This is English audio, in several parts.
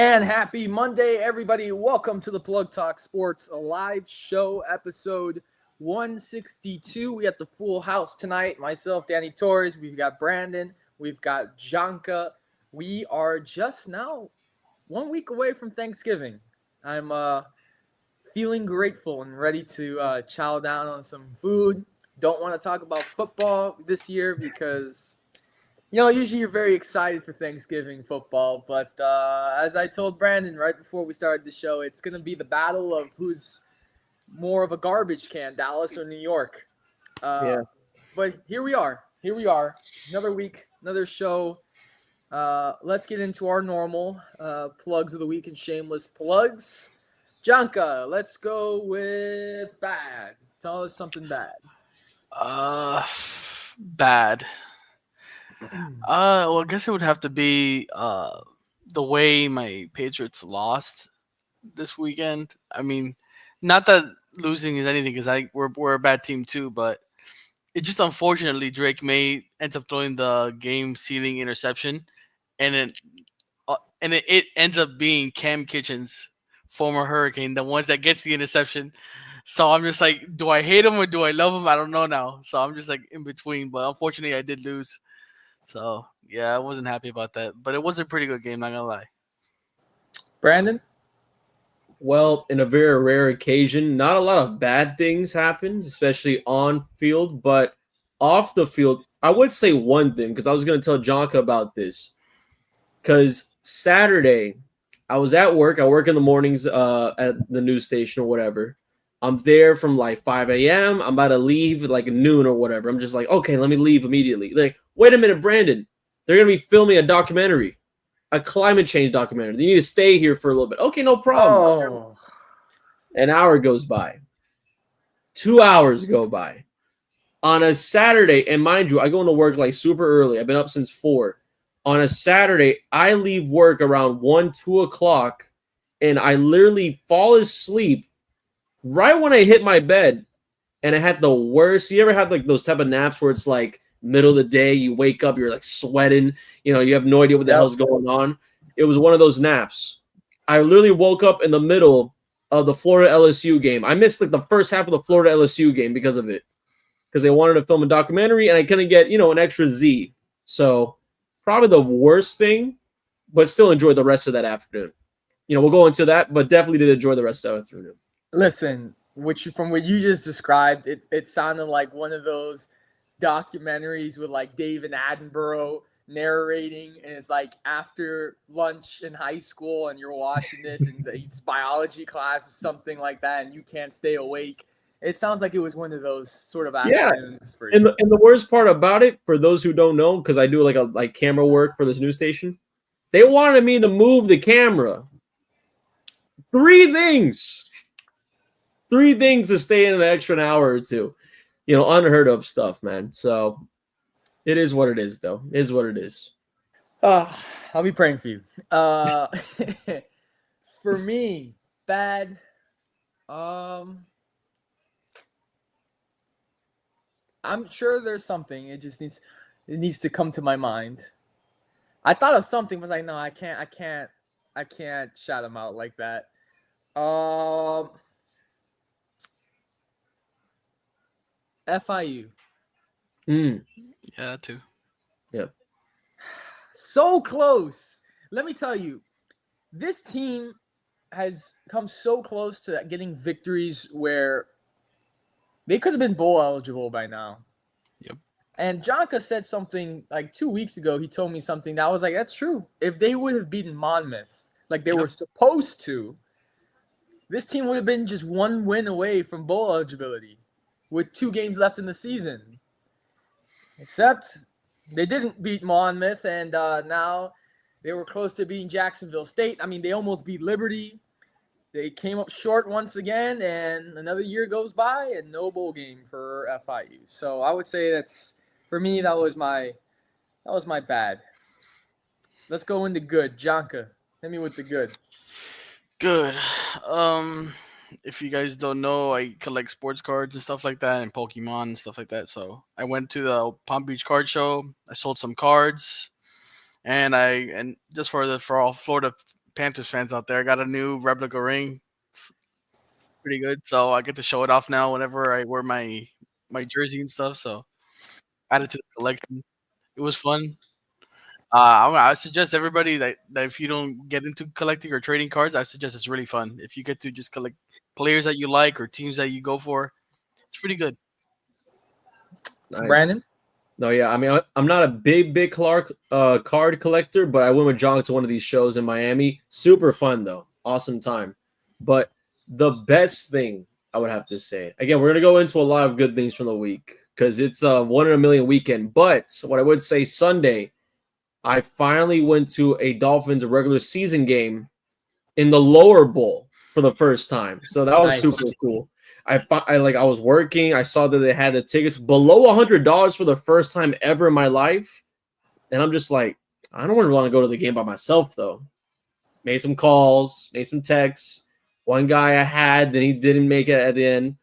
And happy Monday, everybody. Welcome to the Plug Talk Sports live show, episode 162. We got the full house tonight. Myself, Danny Torres. We've got Brandon. We've got Janka. We are just now 1 week away from Thanksgiving. I'm feeling grateful and ready to chow down on some food. Don't want to talk about football this year because usually you're very excited for Thanksgiving football, but as I told Brandon right before we started the show, it's going to be the battle of who's more of a garbage can, Dallas or New York. Yeah. But here we are. Here we are. Another week, another show. Let's get into our normal plugs of the week and shameless plugs. Janka, let's go with bad. Tell us something bad. Bad. Well, I guess it would have to be the way my Patriots lost this weekend. I mean, not that losing is anything, because we're a bad team too, but it just unfortunately Drake May ends up throwing the game-sealing interception, and it ends up being Cam Kitchens, former Hurricane, the ones that gets the interception. So I'm just like, do I hate him or do I love him? I don't know now. So I'm just like in between. But unfortunately, I did lose. So yeah, I wasn't happy about that. But it was a pretty good game, not gonna lie. Brandon? Well, in a very rare occasion, not a lot of bad things happens, especially on field, but off the field, I would say one thing because I was going to tell Jonka about this. Because Saturday, I was at work. I work in the mornings at the news station or whatever. I'm there from like 5 a.m. I'm about to leave at like noon or whatever. I'm just like, okay, let me leave immediately. Like, wait a minute, Brandon. They're going to be filming a documentary. A climate change documentary. You need to stay here for a little bit. Okay, no problem. Oh. An hour goes by. 2 hours go by. On a Saturday, and mind you, I go into work like super early. I've been up since 4. On a Saturday, I leave work around 1, 2 o'clock, and I literally fall asleep right when I hit my bed. And I had the worst. You ever had like those type of naps where it's like middle of the day, you wake up, you're like sweating, you have no idea what the hell's going on. It was one of those naps. I literally woke up in the middle of the Florida LSU game. I missed like the first half of the Florida LSU game because of it, because they wanted to film a documentary and I couldn't get, an extra Z. So probably the worst thing, but still enjoyed the rest of that afternoon. We'll go into that, but definitely did enjoy the rest of the afternoon. Listen, from what you just described, it sounded like one of those documentaries with like David Attenborough narrating, and it's like after lunch in high school and you're watching this and it's biology class or something like that and you can't stay awake. It sounds like it was one of those sort of afternoons for you. And the worst part about it, for those who don't know, because I do like camera work for this news station, they wanted me to move the camera. Three things to stay in an extra hour or two. Unheard of stuff, man. So it is what it is, though. It is what it is. I'll be praying for you. For me, bad. I'm sure there's something. It needs to come to my mind. I thought of something, but I was like, no, I can't shout them out like that. FIU. Yeah, that too. Yep. So close. Let me tell you, this team has come so close to getting victories where they could have been bowl eligible by now. Yep. And Jonka said something like 2 weeks ago. He told me something that I was like, that's true. If they would have beaten Monmouth like they were supposed to, this team would have been just one win away from bowl eligibility with 2 games left in the season. Except they didn't beat Monmouth, and now they were close to beating Jacksonville State. I mean, they almost beat Liberty. They came up short once again, and another year goes by and no bowl game for FIU. So I would say for me, that was my bad. Let's go into good. Janka, hit me with the good. Good. If you guys don't know, I collect sports cards and stuff like that, and Pokemon and stuff like that. So I went to the Palm Beach Card Show. I sold some cards, and just for all Florida Panthers fans out there, I got a new replica ring. It's pretty good. So I get to show it off now whenever I wear my jersey and stuff. So add it to the collection. It was fun. I suggest everybody that if you don't get into collecting or trading cards, I suggest it's really fun. If you get to just collect players that you like or teams that you go for, it's pretty good. Nice. Brandon? No, yeah. I mean, I'm not a big card collector, but I went with John to one of these shows in Miami. Super fun though, awesome time. But the best thing I would have to say, again, we're gonna go into a lot of good things from the week because it's a 1 in a million weekend. But what I would say, Sunday, I finally went to a Dolphins regular season game in the lower bowl for the first time. So that was Nice. super cool. I was working. I saw that they had the tickets below $100 for the first time ever in my life, and I'm just like, I don't really want to go to the game by myself though. Made some calls, made some texts. One guy I had, then he didn't make it at the end.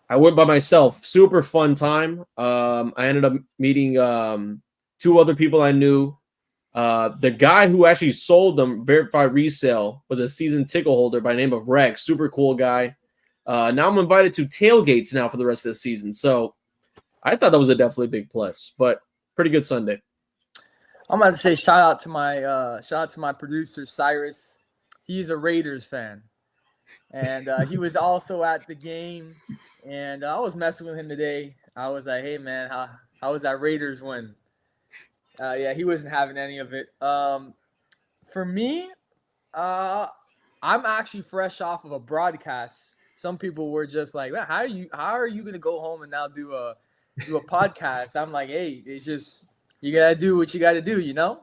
I went by myself. Super fun time. I ended up meeting two other people I knew. The guy who actually sold them verified resale was a season ticket holder by the name of Rex. Super cool guy. Now I'm invited to tailgates now for the rest of the season. So I thought that was a definitely big plus, but pretty good Sunday. I'm about to say shout out to my producer Cyrus. He's a Raiders fan, and he was also at the game. And I was messing with him today. I was like, "Hey man, how was that Raiders win?" Yeah, he wasn't having any of it. For me, I'm actually fresh off of a broadcast. Some people were just like, "Man, how are you gonna go home and now do a podcast?" I'm like, "Hey, it's just you gotta do what you gotta do, you know."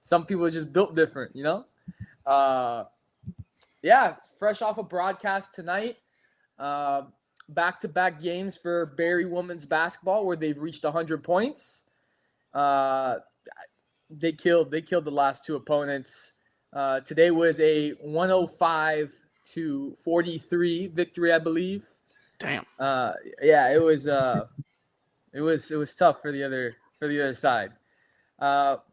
Some people are just built different, you know. Yeah, fresh off a broadcast tonight. Uh, Back-to-back games for Barry women's basketball where they've reached 100 points. Uh, they killed the last two opponents. Today was a 105-43 victory, I believe. Damn. Yeah, it was tough for the other side. But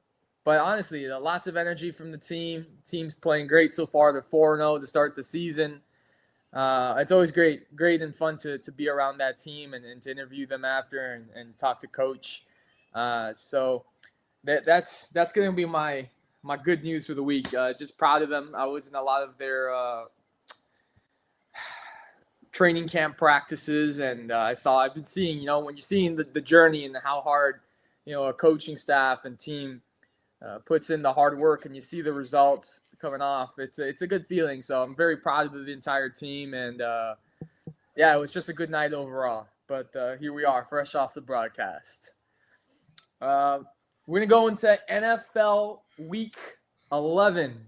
honestly, lots of energy from the team. Team's playing great so far. They're 4-0 to start the season. It's always great and fun to be around that team and to interview them after and talk to coach. So that's going to be my good news for the week. Just proud of them. I was in a lot of their training camp practices, and I've been seeing, when you're seeing the journey and how hard, a coaching staff and team puts in the hard work, and you see the results coming off. It's a good feeling. So I'm very proud of the entire team, and yeah, it was just a good night overall. But here we are, fresh off the broadcast. We're gonna go into NFL Week 11.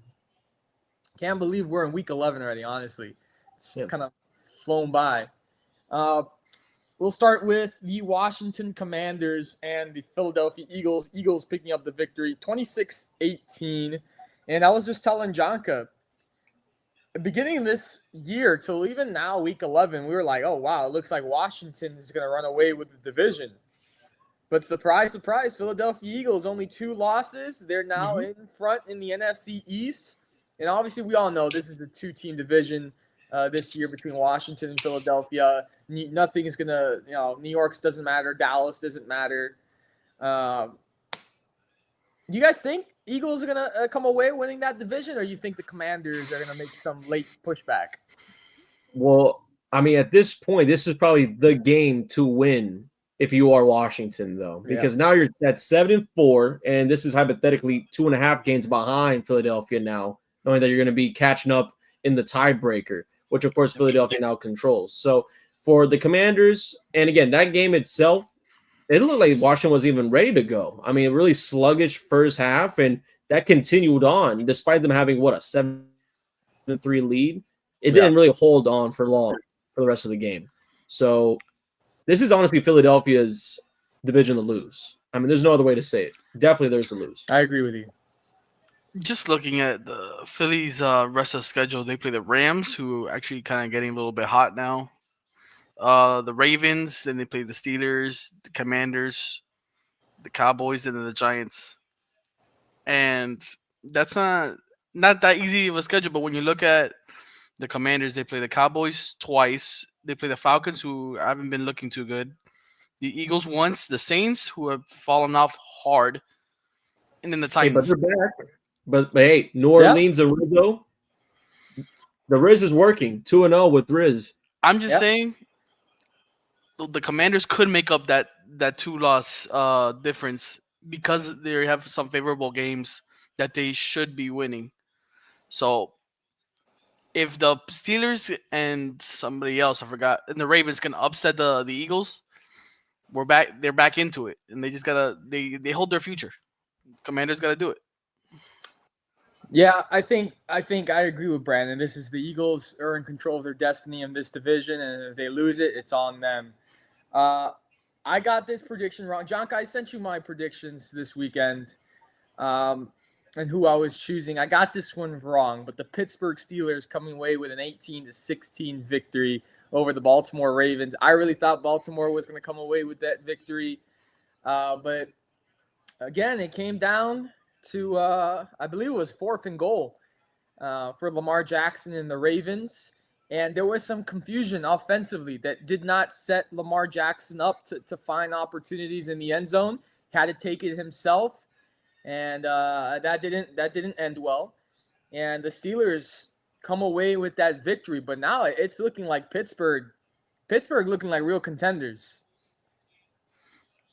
Can't believe we're in Week 11 already. Honestly, it's kind of flown by. We'll start with the Washington Commanders and the Philadelphia Eagles. Eagles picking up the victory, 26-18. And I was just telling Jonka, beginning of this year till even now, Week 11, we were like, oh, wow, it looks like Washington is going to run away with the division. But surprise, surprise, Philadelphia Eagles, only 2 losses. They're now in front in the NFC East. And obviously, we all know this is a 2-team division this year between Washington and Philadelphia. Nothing is going to, New York's doesn't matter. Dallas doesn't matter. You guys think Eagles are going to come away winning that division, or you think the Commanders are going to make some late pushback? Well, I mean, at this point, this is probably the game to win if you are Washington, though, because now you're at 7-4, and this is hypothetically 2.5 games behind Philadelphia now, knowing that you're going to be catching up in the tiebreaker, which of course Philadelphia now controls. So for the Commanders, and again, that game itself, it looked like Washington was even ready to go. I mean, a really sluggish first half, and that continued on despite them having a 7-3 lead. It didn't really hold on for long for the rest of the game. So this is honestly Philadelphia's division to lose. I mean, there's no other way to say it. Definitely there's to lose. I agree with you. Just looking at the Phillies' rest of the schedule, they play the Rams, who are actually kind of getting a little bit hot now. The Ravens, then they play the Steelers, the Commanders, the Cowboys, and then the Giants. And that's not not that easy of a schedule. But when you look at the Commanders, they play the Cowboys twice. They play the Falcons, who haven't been looking too good. The Eagles once, the Saints, who have fallen off hard, and then the Hey, but Titans. they're back. But hey, New Yeah. Orleans, the Rizzo, the Riz is working 2-0 with Riz. I'm just Yep. saying the Commanders could make up that 2-loss difference because they have some favorable games that they should be winning. So if the Steelers and somebody else, I forgot, and the Ravens can upset the Eagles, we're back. They're back into it, and they just gotta they hold their future. Commanders gotta do it. Yeah, I agree with Brandon. This is the Eagles are in control of their destiny in this division, and if they lose it, it's on them. Uh, I got this prediction wrong. Jonka, I sent you my predictions this weekend, and who I was choosing. I got this one wrong, but the Pittsburgh Steelers coming away with an 18-16 victory over the Baltimore Ravens. I really thought Baltimore was going to come away with that victory, but again, it came down to I believe it was 4th and goal for Lamar Jackson and the Ravens. And there was some confusion offensively that did not set Lamar Jackson up to find opportunities in the end zone. He had to take it himself, and that didn't end well. And the Steelers come away with that victory, but now it's looking like Pittsburgh looking like real contenders.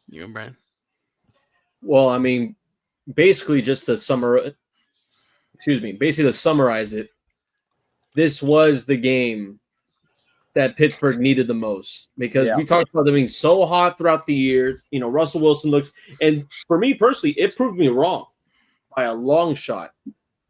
You and Brand. Well, I mean, basically just to summarize it, this was the game that Pittsburgh needed the most because we talked about them being so hot throughout the years. You know, Russell Wilson looks, and for me personally, it proved me wrong by a long shot.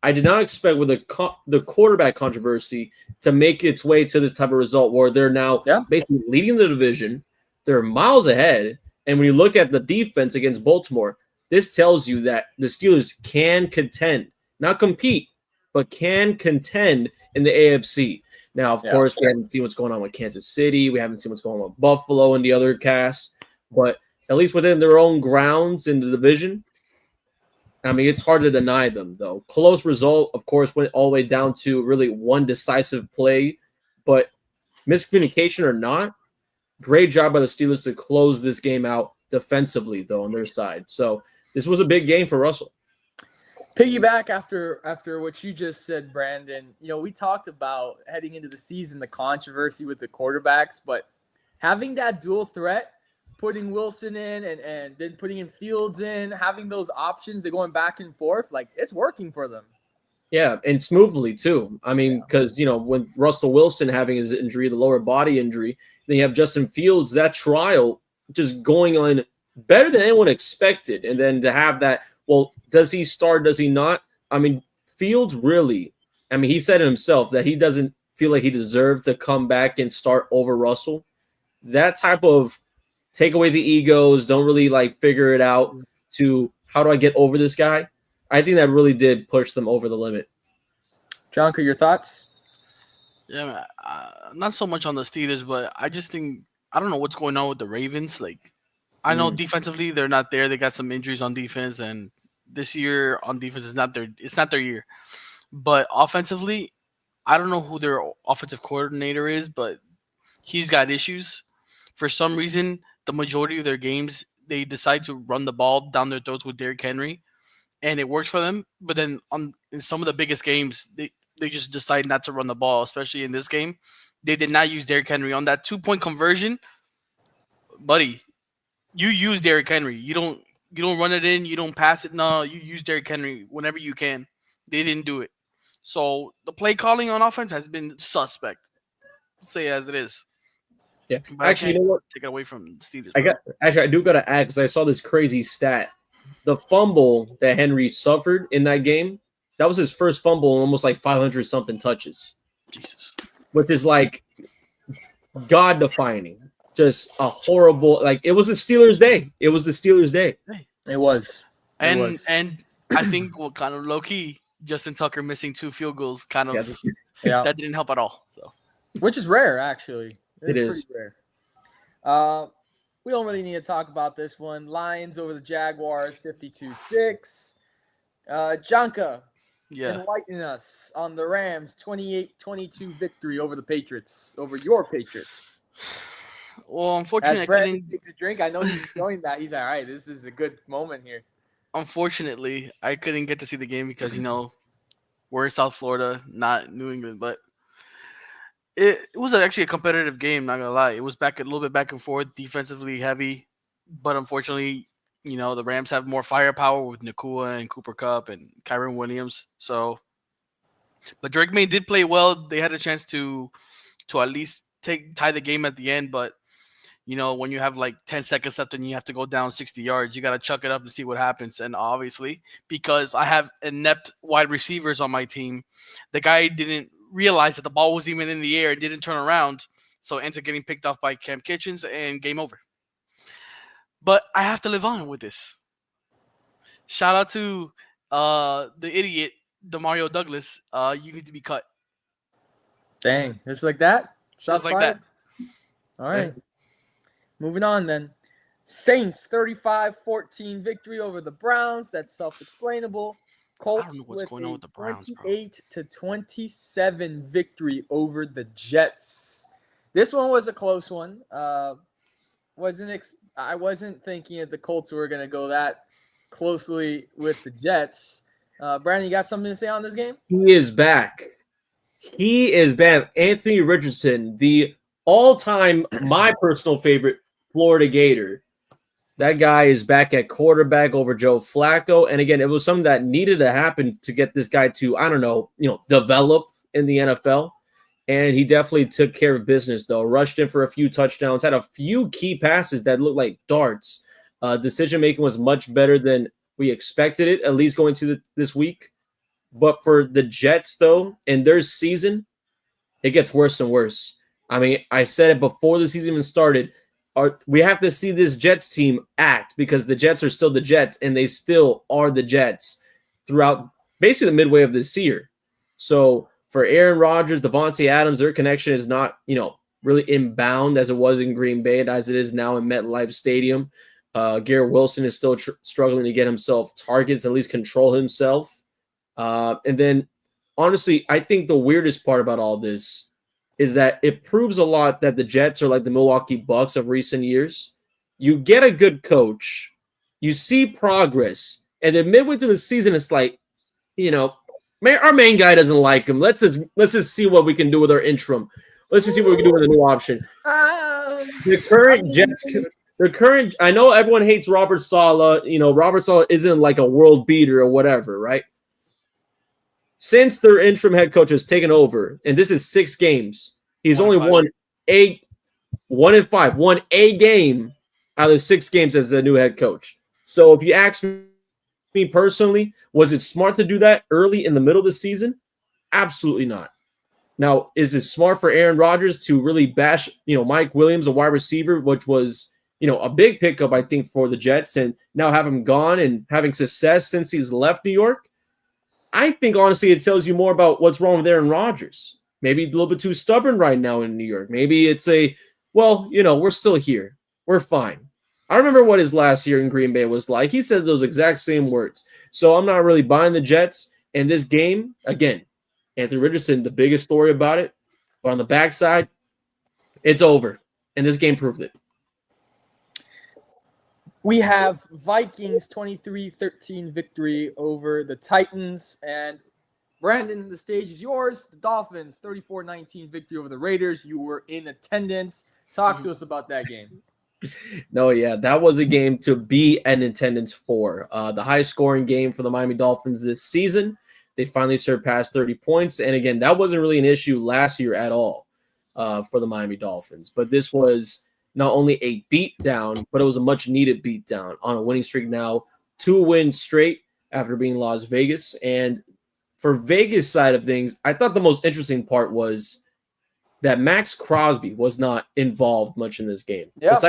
I did not expect with the quarterback controversy to make its way to this type of result where they're now basically leading the division. They're miles ahead. And when you look at the defense against Baltimore, this tells you that the Steelers can contend, not compete, but can contend in the AFC. Now, of course, we haven't seen what's going on with Kansas City. We haven't seen what's going on with Buffalo and the other casts. But at least within their own grounds in the division, I mean, it's hard to deny them, though. Close result, of course, went all the way down to really one decisive play. But miscommunication or not, great job by the Steelers to close this game out defensively, though, on their side. So this was a big game for Russell. Piggyback after what you just said, Brandon. You know, we talked about heading into the season the controversy with the quarterbacks, but having that dual threat, putting Wilson in and then putting in Fields in, having those options, they're going back and forth, like it's working for them. Yeah, and smoothly too. I mean, because when Russell Wilson having his injury, the lower body injury, then you have Justin Fields, that trial just going on better than anyone expected. And then to have that, well, does he start? Does he not? I mean, Fields really, I mean, he said himself that he doesn't feel like he deserved to come back and start over Russell. That type of take away the egos, don't really like figure it out to how do I get over this guy? I think that really did push them over the limit. Jonka, your thoughts? Yeah, not so much on the Steelers, but I just think I don't know what's going on with the Ravens. Like, I know defensively they're not there. They got some injuries on defense, and this year on defense is not their year. But offensively, I don't know who their offensive coordinator is, but he's got issues. For some reason, the majority of their games they decide to run the ball down their throats with Derrick Henry, and it works for them. But then in some of the biggest games, they just decide not to run the ball, especially in this game. They did not use Derrick Henry on that 2-point conversion, buddy. You use Derrick Henry. You don't run it in. You don't pass it. No, you use Derrick Henry whenever you can. They didn't do it. So the play calling on offense has been suspect. Say as it is. Yeah, But actually, you know what? Take it away from Steelers. I do got to add because I saw this crazy stat. The fumble that Henry suffered in that game, that was his first fumble in almost like 500 something touches. Jesus. Which is like God defining. Just a horrible, like it was the Steelers' day. It was the Steelers' day. It was. And I think what kind of low key, Justin Tucker missing 2 field goals kind of that didn't help at all. So, which is rare actually. It is pretty rare. We don't really need to talk about this one. Lions over the Jaguars, 52-6. Jonka, Yeah. Enlighten us on the Rams 28-22 victory over the Patriots, over your Patriots. Well, As unfortunately, I Brandon couldn't. takes a drink, I know he's enjoying that. He's all right. This is a good moment here. Unfortunately, I couldn't get to see the game because we're in South Florida, not New England. But it was actually a competitive game. Not gonna lie, it was back a little bit back and forth, defensively heavy. But unfortunately, the Rams have more firepower with Nakua and Cooper Cup and Kyron Williams. So, but Drake May did play well. They had a chance to at least tie the game at the end, but when you have like 10 seconds left and you have to go down 60 yards, you got to chuck it up and see what happens. And obviously, because I have inept wide receivers on my team, the guy didn't realize that the ball was even in the air and didn't turn around. So ended up getting picked off by Cam Kitchens and game over. But I have to live on with this. Shout out to the idiot, Demario Douglas. You need to be cut. Dang. Just like that? Shots Just like fired? that. All right. Moving on then. Saints 35-14 victory over the Browns. That's self-explainable. Colts I don't know what's going on with the Browns, bro. 28-27 victory over the Jets. This one was a close one. I wasn't thinking that the Colts were going to go that closely with the Jets. Brandon, you got something to say on this game? He is back. He is back. Anthony Richardson, the all-time, my personal favorite Florida Gator. That guy is back at quarterback over Joe Flacco. And again, it was something that needed to happen to get this guy to, develop in the NFL. And he definitely took care of business, though. Rushed in for a few touchdowns, had a few key passes that looked like darts. Decision-making was much better than we expected it, at least going to this week. But for the Jets, though, in their season, it gets worse and worse. I mean, I said it before the season even started. We have to see this Jets team act because the Jets are still the Jets, and they still are the Jets throughout basically the midway of this year. So for Aaron Rodgers, Devontae Adams, their connection is not, really inbound as it was in Green Bay and as it is now in MetLife Stadium. Garrett Wilson is still struggling to get himself targets, at least control himself. And then, honestly, I think the weirdest part about all this is that it proves a lot that the Jets are like the Milwaukee Bucks of recent years. You get a good coach, you see progress, and then midway through the season, it's like, our main guy doesn't like him. Let's just see what we can do with our interim. Let's just see what we can do with a new option. I know everyone hates Robert Saleh. Robert Saleh isn't like a world beater or whatever, right? Since their interim head coach has taken over, and this is 6 games, he's only won a game out of 6 games as the new head coach. So if you ask me personally, was it smart to do that early in the middle of the season? Absolutely not. Now, is it smart for Aaron Rodgers to really bash, Mike Williams, a wide receiver, which was, a big pickup, I think, for the Jets, and now have him gone and having success since he's left New York? I think, honestly, it tells you more about what's wrong with Aaron Rodgers. Maybe a little bit too stubborn right now in New York. Maybe it's we're still here. We're fine. I remember what his last year in Green Bay was like. He said those exact same words. So I'm not really buying the Jets. And this game, again, Anthony Richardson, the biggest story about it. But on the backside, it's over. And this game proved it. We have Vikings 23-13 victory over the Titans. And Brandon, the stage is yours. The Dolphins 34-19 victory over the Raiders. You were in attendance. Talk to us about that game. No, yeah, that was a game to be in attendance for. The highest scoring game for the Miami Dolphins this season. They finally surpassed 30 points. And again, that wasn't really an issue last year at all for the Miami Dolphins. But this was not only a beatdown, but it was a much-needed beatdown on a winning streak now. 2 wins straight after being Las Vegas. And for Vegas side of things, I thought the most interesting part was that Max Crosby was not involved much in this game. Yep.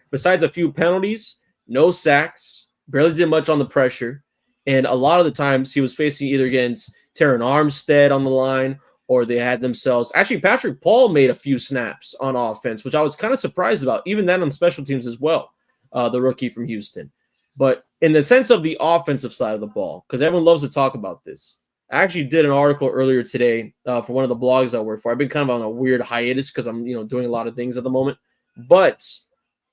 Besides a few penalties, no sacks, barely did much on the pressure. And a lot of the times he was facing either against Terran Armstead on the line, or they had themselves. Actually, Patrick Paul made a few snaps on offense, which I was kind of surprised about, even then on special teams as well, the rookie from Houston. But in the sense of the offensive side of the ball, because everyone loves to talk about this, I actually did an article earlier today for one of the blogs I work for. I've been kind of on a weird hiatus because I'm, doing a lot of things at the moment. But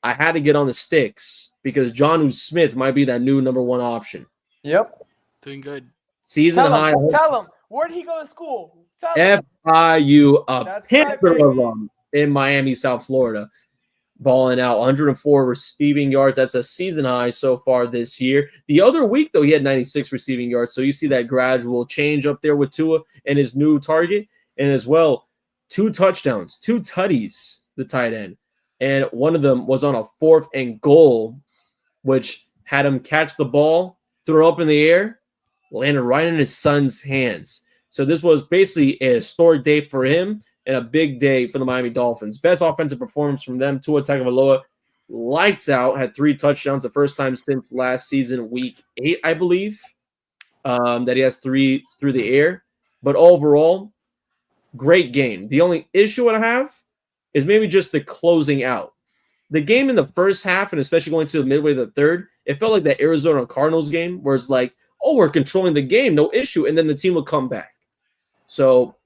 I had to get on the sticks because Jonnu Smith might be that new number one option. Yep. Doing good. Season high. Tell him. Where'd he go to school? Tell him. FIU, a That's panther right, of baby. them in Miami, South Florida. Balling out 104 receiving yards. That's a season high so far this year. The other week, though, he had 96 receiving yards. So you see that gradual change up there with Tua and his new target. And as well, 2 touchdowns, 2 tutties, the tight end. And one of them was on a 4th and goal, which had him catch the ball, throw up in the air, landed right in his son's hands. So this was basically a historic day for him and a big day for the Miami Dolphins. Best offensive performance from them. Tua Tagovailoa, lights out, had 3 touchdowns, the first time since last season, week 8, I believe, that he has 3 through the air. But overall, great game. The only issue I have is maybe just the closing out. The game in the first half, and especially going to the midway of the third, it felt like that Arizona Cardinals game where it's like, oh, we're controlling the game, no issue, and then the team will come back. So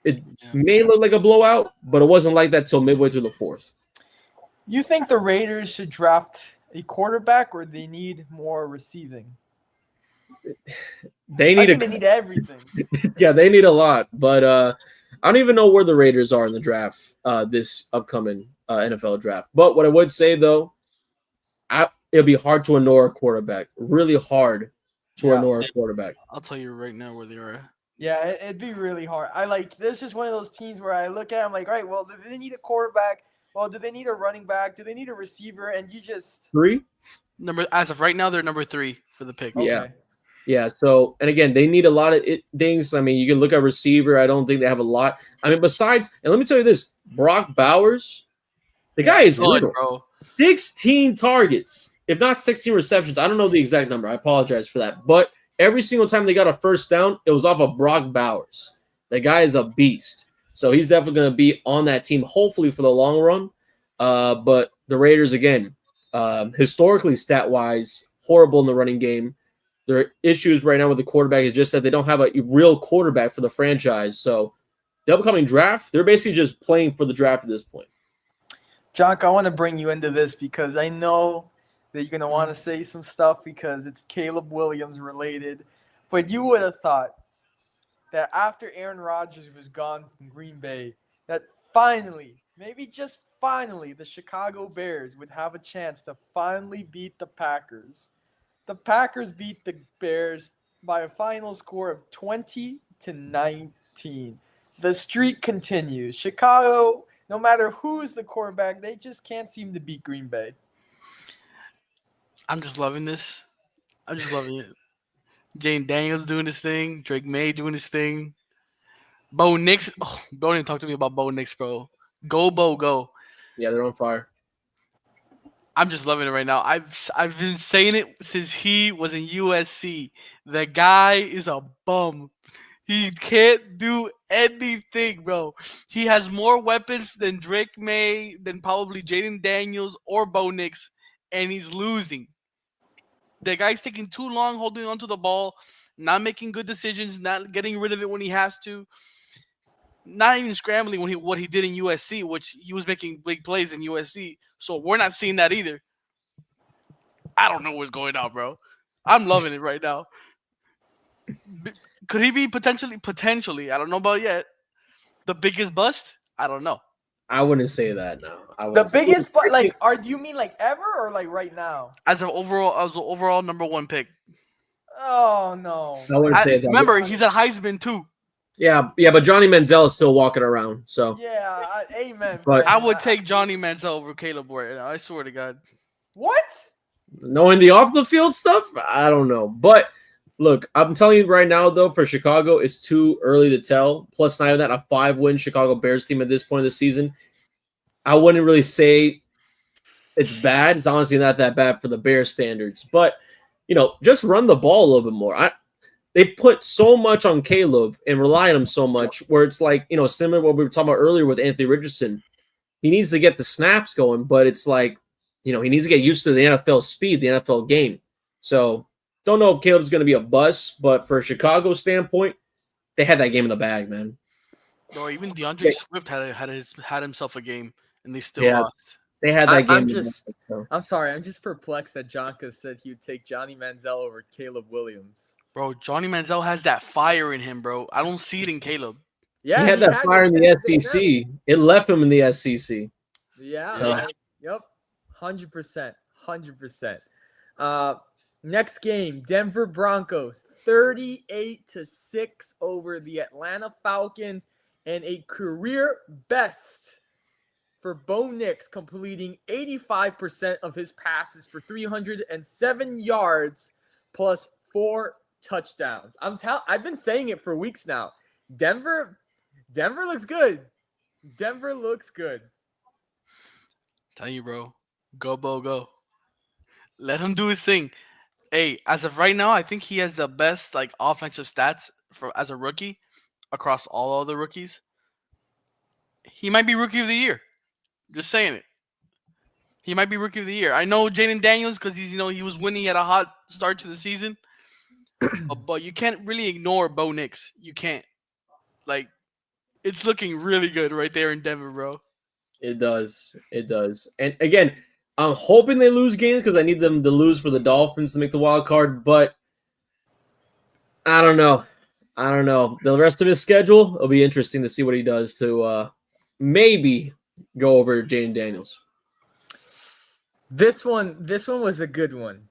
it may look like a blowout, but it wasn't like that till midway through the fourth. You think the Raiders should draft a quarterback, or they need more receiving? They need everything. Yeah, they need a lot, but I don't even know where the Raiders are in the draft this upcoming NFL draft. But what I would say, though, it'll be hard to ignore a quarterback. Really hard to ignore a quarterback. I'll tell you right now where they are at. Yeah, it'd be really hard. There's just one of those teams where I look at them like, all right, well, do they need a quarterback? Well, do they need a running back? Do they need a receiver? And you just 3? As of right now, they're number 3 for the pick. Okay. Yeah. So, and again, they need a lot of things. I mean, you can look at receiver. I don't think they have a lot. I mean, besides, and let me tell you this, Brock Bowers, the guy is good, bro. 16 targets, if not 16 receptions. I don't know the exact number. I apologize for that. But every single time they got a first down, it was off of Brock Bowers. The guy is a beast. So he's definitely going to be on that team, hopefully for the long run. But the Raiders, again, historically, stat-wise, horrible in the running game. Their issues right now with the quarterback is just that they don't have a real quarterback for the franchise. So the upcoming draft, they're basically just playing for the draft at this point. Jock, I want to bring you into this because I know that you're going to want to say some stuff because it's Caleb Williams related. But you would have thought that after Aaron Rodgers was gone from Green Bay, that finally, maybe just finally, the Chicago Bears would have a chance to finally beat the Packers. The Packers beat the Bears by a final score of 20-19. The streak continues. Chicago, no matter who's the quarterback, they just can't seem to beat Green Bay. I'm just loving this. I'm just loving it. Jane Daniels doing his thing. Drake May doing his thing. Bo Nix. Oh, don't even talk to me about Bo Nix, bro. Go, Bo, go. Yeah, they're on fire. I'm just loving it right now. I've been saying it since he was in USC. The guy is a bum. He can't do anything, bro. He has more weapons than Drake May, than probably Jaden Daniels or Bo Nix, and he's losing. The guy's taking too long holding onto the ball, not making good decisions, not getting rid of it when he has to, not even scrambling when what he did in USC, which he was making big plays in USC. So we're not seeing that either. I don't know what's going on, bro. I'm loving it right now. Could he be potentially, I don't know about yet, the biggest bust? I don't know. I wouldn't say that, no. The biggest, do you mean like ever or like right now? As an overall number 1 pick. Oh, no. I wouldn't say that. Remember, he's a Heisman too. Yeah, but Johnny Manziel is still walking around, so. Yeah, amen. But I would take Johnny Manziel over Caleb Ward. I swear to God. What? Knowing the off-the-field stuff, I don't know. But, look, I'm telling you right now, though, for Chicago, it's too early to tell. Plus, not even that, a 5-win Chicago Bears team at this point of the season. I wouldn't really say it's bad. It's honestly not that bad for the Bears standards. But, just run the ball a little bit more. They put so much on Caleb and rely on him so much where it's like, similar to what we were talking about earlier with Anthony Richardson. He needs to get the snaps going, but it's like, he needs to get used to the NFL speed, the NFL game. So don't know if Caleb's going to be a bust, but for a Chicago standpoint, they had that game in the bag, man. Bro, even DeAndre They, Swift had himself a game, and they still yeah, lost. they had I, that game I'm in the bag. just, So. I'm sorry, I'm just perplexed that Jonka said he would take Johnny Manziel over Caleb Williams. Bro, Johnny Manziel has that fire in him, bro. I don't see it in Caleb. He Yeah, had he that had fire it in the since A&M. SEC. It left him in the SEC. Yeah, So Yeah. yep, 100%, 100%. Uh, next game, Denver Broncos, 38-6 over the Atlanta Falcons, and a career best for Bo Nix, completing 85% of his passes for 307 yards plus 4 touchdowns. I've been saying it for weeks now. Denver looks good. Denver looks good. Tell you, bro. Go, Bo, go. Let him do his thing. Hey, as of right now, I think he has the best like offensive stats for as a rookie across all other rookies. He might be rookie of the year. Just saying it. He might be rookie of the year. I know Jaden Daniels because he was winning at a hot start to the season, but you can't really ignore Bo Nix. You can't. Like it's looking really good right there in Denver, bro. it does. It does. And again, I'm hoping they lose games because I need them to lose for the Dolphins to make the wild card. But I don't know. I don't know. The rest of his schedule, it'll be interesting to see what he does to maybe go over Jane Daniels. This one was a good one.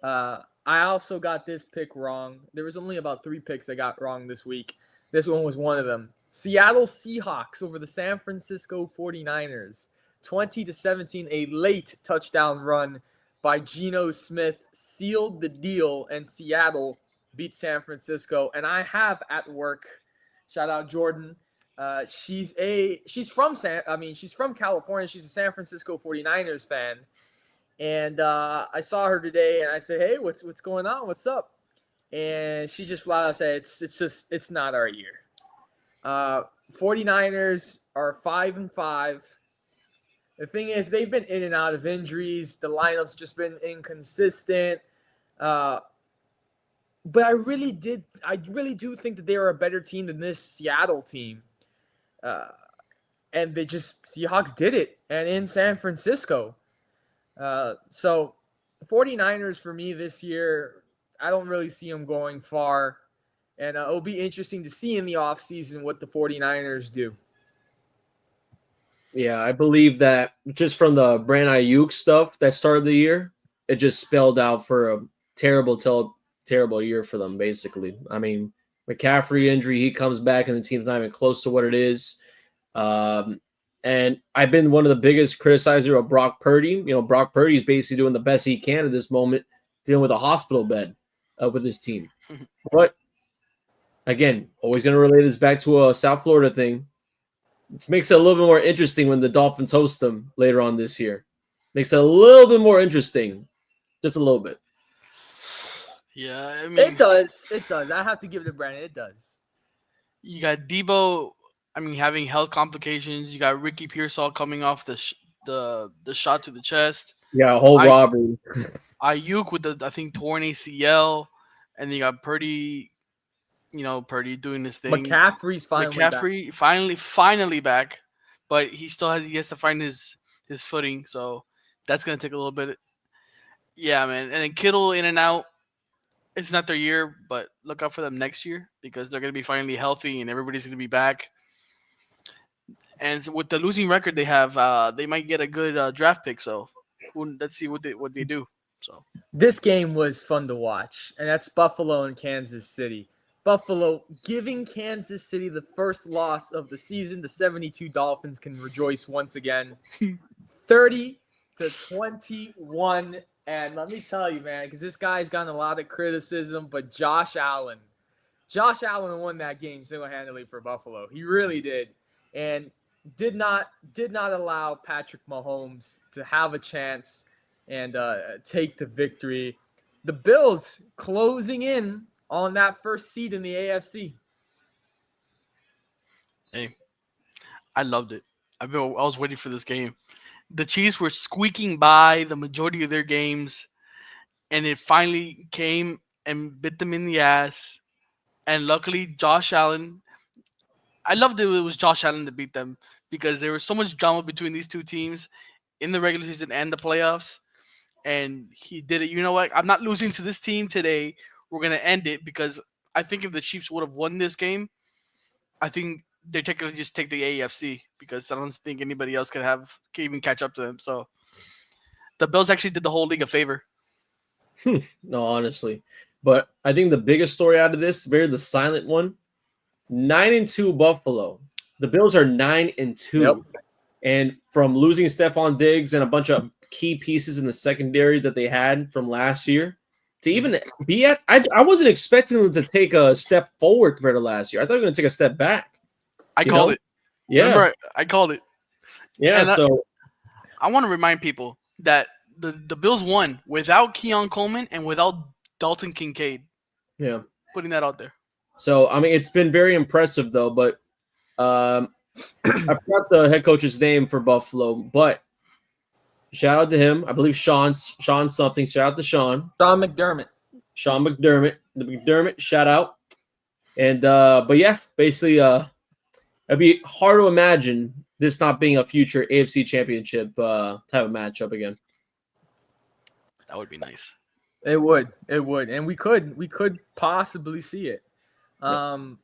I also got this pick wrong. There was only about 3 picks I got wrong this week. This one was one of them. Seattle Seahawks over the San Francisco 49ers. 20-17, a late touchdown run by Geno Smith sealed the deal, and Seattle beat San Francisco. And I have at work, shout out Jordan. She's from California. She's a San Francisco 49ers fan. And I saw her today, and I said, "Hey, what's going on? What's up?" And she just flat out said, "It's not our year." 49ers are 5-5. The thing is, they've been in and out of injuries. The lineup's just been inconsistent. But I really do think that they are a better team than this Seattle team. And Seahawks did it, and in San Francisco. So 49ers for me this year, I don't really see them going far. And it'll be interesting to see in the offseason what the 49ers do. Yeah, I believe that just from the Brand Ayuk stuff that started the year, it just spelled out for a terrible year for them, basically. I mean, McCaffrey injury, he comes back and the team's not even close to what it is. And I've been one of the biggest criticizers of Brock Purdy. You know, Brock Purdy is basically doing the best he can at this moment, dealing with a hospital bed with his team. But again, always going to relate this back to a South Florida thing. It makes it a little bit more interesting when the Dolphins host them later on this year. Makes it a little bit more interesting, just a little bit. Yeah, I mean, It does. It does. I have to give it to Brandon. It does. you got Debo. I mean, having health complications. You got Ricky Pearsall coming off the shot to the chest. Yeah, a whole robbery. Ayuk with the torn ACL, and then you got Purdy. Purdy doing this thing. McCaffrey's finally back, but he has to find his footing. So that's gonna take a little bit. Yeah, man. And then Kittle in and out. It's not their year, but look out for them next year because they're gonna be finally healthy and everybody's gonna be back. And so with the losing record they have, they might get a good draft pick. So let's see what they do. So This game was fun to watch, and that's Buffalo and Kansas City. Buffalo giving Kansas City the first loss of the season. The 72 Dolphins can rejoice once again. 30-21. And let me tell you, man, because this guy's gotten a lot of criticism, but Josh Allen won that game single-handedly for Buffalo. He really did. And did not allow Patrick Mahomes to have a chance and take the victory. The Bills closing in on that first seed in the AFC. hey, I loved it. I was waiting for this game. The Chiefs were squeaking by the majority of their games, and it finally came and bit them in the ass. and luckily Josh Allen. I loved it was Josh Allen that beat them because there was so much drama between these two teams in the regular season and the playoffs, and he did it. You know what? I'm not losing to this team today. We're gonna end it because I think if the Chiefs would have won this game, I think they technically just take the AFC because I don't think anybody else can even catch up to them. So the Bills actually did the whole league a favor. No, honestly. But I think the biggest story out of this, the silent one, 9-2 Buffalo. The Bills are 9-2. Yep. And from losing Stephon Diggs and a bunch of key pieces in the secondary that they had from last year to even be at, I wasn't expecting them to take a step forward compared to last year. I thought they were going to take a step back. I called it. Yeah. Remember, I called it. Yeah. And so I want to remind people that the Bills won without Keon Coleman and without Dalton Kincaid. Yeah. Putting that out there. So, I mean, it's been very impressive, though. But I forgot the head coach's name for Buffalo. But shout out to him. I believe Sean something. Shout out to Sean. Sean McDermott. Sean McDermott. The McDermott, shout out. And, but yeah, basically, it'd be hard to imagine this not being a future AFC championship type of matchup again. That would be nice. It would, and we could possibly see it. And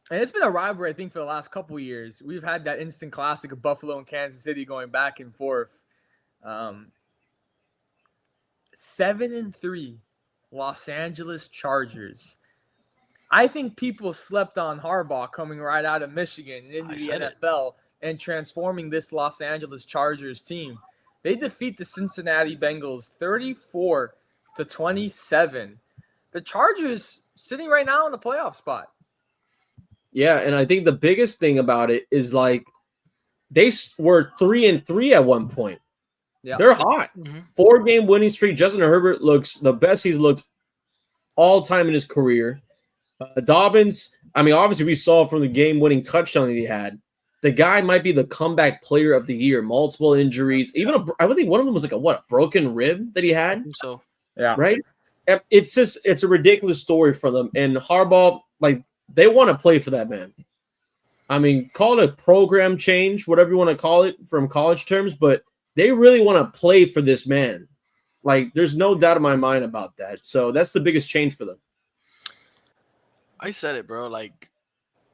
it's been a rivalry, I think, for the last couple of years. We've had that instant classic of Buffalo and Kansas City going back and forth. 7-3, Los Angeles Chargers. I think people slept on Harbaugh coming right out of Michigan and into the NFL and transforming this Los Angeles Chargers team. They defeat the Cincinnati Bengals 34-27. The Chargers sitting right now in the playoff spot. Yeah, and I think the biggest thing about it is like they were 3-3 at one point. Yeah, they're hot. 4-game winning streak. Justin Herbert looks the best he's looked all time in his career. Dobbins, I mean, obviously we saw from the game-winning touchdown that he had. The guy might be the comeback player of the year. Multiple injuries, even I think one of them was like a broken rib that he had. So yeah, right. It's a ridiculous story for them. And Harbaugh, like they want to play for that man. I mean, call it a program change, whatever you want to call it from college terms, but they really want to play for this man. Like, there's no doubt in my mind about that. So that's the biggest change for them. I said it, bro. Like,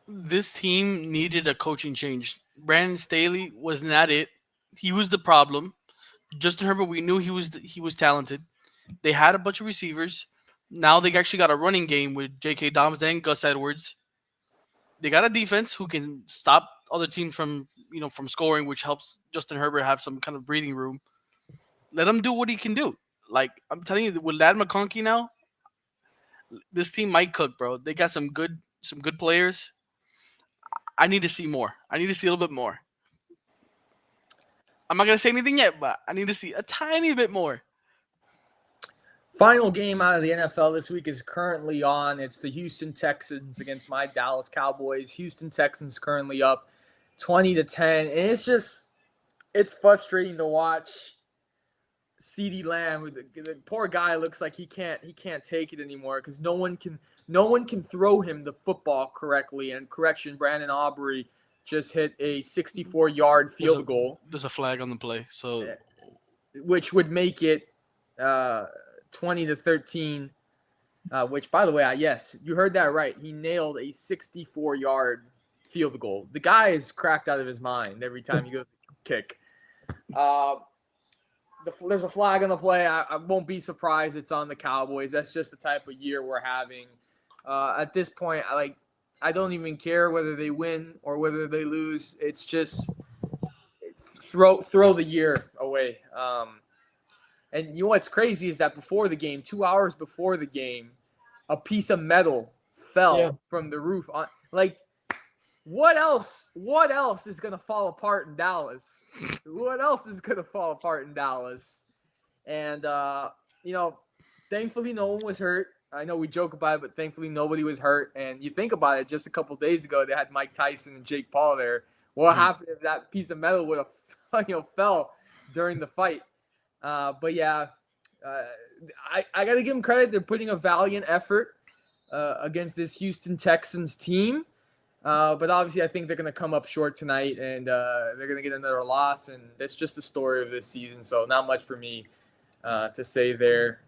this team needed a coaching change. Brandon Staley was not it. He was the problem. Justin Herbert, we knew he was talented. They had a bunch of receivers. Now they actually got a running game with J.K. Dobbins and Gus Edwards. They got a defense who can stop other teams from scoring, which helps Justin Herbert have some kind of breathing room. Let him do what he can do. Like, I'm telling you, with Ladd McConkey now, this team might cook, bro. They got some good players. I need to see more. I need to see a little bit more. I'm not going to say anything yet, but I need to see a tiny bit more. Final game out of the NFL this week is currently on. It's the Houston Texans against my Dallas Cowboys. Houston Texans currently up 20-10. And it's frustrating to watch CeeDee Lamb. The poor guy looks like he can't take it anymore because no one can throw him the football correctly. And correction, Brandon Aubrey just hit a 64-yard field goal. There's a flag on the play, so which would make it 20-13. Which, by the way, yes, you heard that right. He nailed a 64-yard field goal. The guy is cracked out of his mind every time he goes to kick. There's a flag on the play. I won't be surprised it's on the Cowboys. That's just the type of year we're having. At this point, I don't even care whether they win or whether they lose. It's just throw the year away. And you know what's crazy is that before the game, 2 hours before the game, a piece of metal fell from the roof. What else is going to fall apart in Dallas? What else is going to fall apart in Dallas? And, thankfully no one was hurt. I know we joke about it, but thankfully nobody was hurt. And you think about it, just a couple days ago, they had Mike Tyson and Jake Paul there. What happened if that piece of metal would have, fell during the fight? But yeah, I got to give them credit. They're putting a valiant effort. against this Houston Texans team. But obviously, I think they're going to come up short tonight, and they're going to get another loss. And that's just the story of this season. So not much for me to say there.